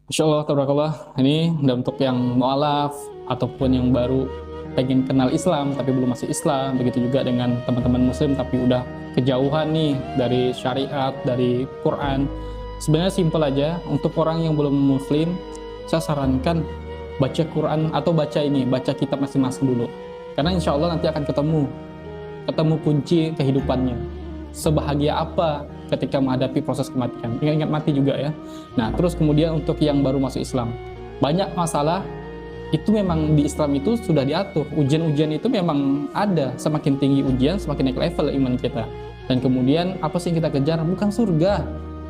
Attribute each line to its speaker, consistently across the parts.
Speaker 1: Insyaallah, tabarakallah. Ini untuk yang mu'alaf ataupun yang baru pengen kenal Islam tapi belum masuk Islam, begitu juga dengan teman-teman muslim tapi udah kejauhan nih dari syariat, dari Quran. Sebenarnya simpel aja, untuk orang yang belum muslim, saya sarankan baca Quran atau baca kitab masing-masing dulu. Karena insya Allah nanti akan ketemu kunci kehidupannya. Sebahagia apa ketika menghadapi proses kematian. Ingat-ingat mati juga ya. Nah, terus kemudian untuk yang baru masuk Islam, banyak masalah itu memang di Islam itu sudah diatur. Ujian-ujian itu memang ada. Semakin tinggi ujian, semakin naik level iman kita. Dan kemudian apa sih yang kita kejar? Bukan surga.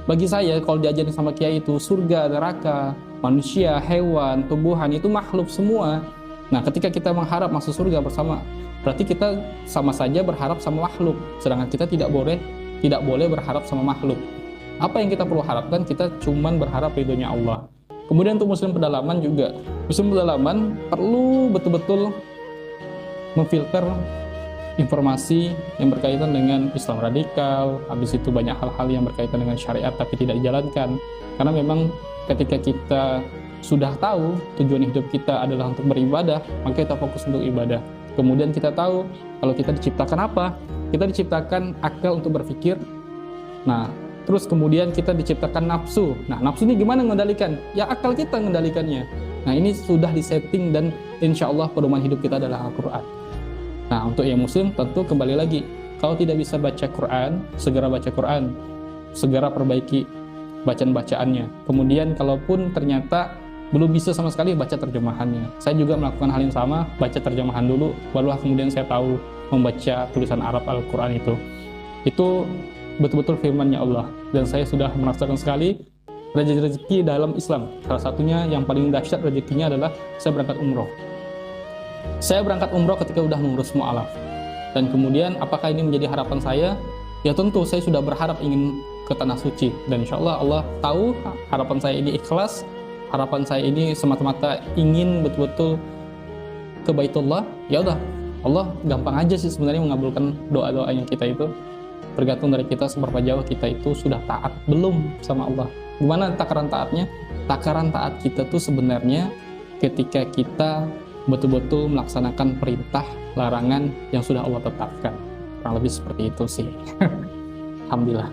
Speaker 1: Bagi saya, kalau diajarin sama kiai itu surga, neraka, manusia, hewan, tumbuhan itu makhluk semua. Nah, ketika kita mengharap masuk surga bersama, berarti kita sama saja berharap sama makhluk. Sedangkan kita tidak boleh berharap sama makhluk. Apa yang kita perlu harapkan? Kita cuman berharap ridhonya Allah. Kemudian untuk muslim pedalaman juga, muslim pedalaman perlu betul-betul memfilter informasi yang berkaitan dengan Islam radikal. Habis itu banyak hal-hal yang berkaitan dengan syariat tapi tidak dijalankan. Karena memang ketika kita sudah tahu tujuan hidup kita adalah untuk beribadah, maka kita fokus untuk ibadah. Kemudian kita tahu kalau kita diciptakan apa? Kita diciptakan akal untuk berpikir. Nah, terus kemudian kita diciptakan nafsu. Nah, nafsu ini gimana mengendalikan? Ya akal kita mengendalikannya. Nah, ini sudah disetting dan insya Allah pedoman hidup kita adalah Al-Quran. Nah, untuk yang muslim tentu kembali lagi, kalau tidak bisa baca Quran, segera baca Quran, segera perbaiki bacaan-bacaannya. Kemudian kalaupun ternyata belum bisa sama sekali, baca terjemahannya. Saya juga melakukan hal yang sama, baca terjemahan dulu, barulah kemudian saya tahu membaca tulisan Arab Al-Quran itu. Itu betul-betul firman-Nya Allah, dan saya sudah merasakan sekali rezeki dalam Islam. Salah satunya yang paling dahsyat rezekinya adalah saya berangkat umroh. Saya berangkat umroh ketika udah mengurus mu'alaf. Dan kemudian apakah ini menjadi harapan saya? Ya tentu saya sudah berharap ingin ke Tanah Suci. Dan insya Allah Allah tahu harapan saya ini ikhlas. Harapan saya ini semata-mata ingin betul-betul ke Baitullah. Ya udah, Allah gampang aja sih sebenarnya mengabulkan doa-doanya kita itu. Tergantung dari kita seberapa jauh kita itu sudah taat belum sama Allah. Gimana takaran taatnya? Takaran taat kita tuh sebenarnya ketika kita betul-betul melaksanakan perintah, larangan yang sudah Allah tetapkan. Kurang lebih seperti itu sih. Alhamdulillah.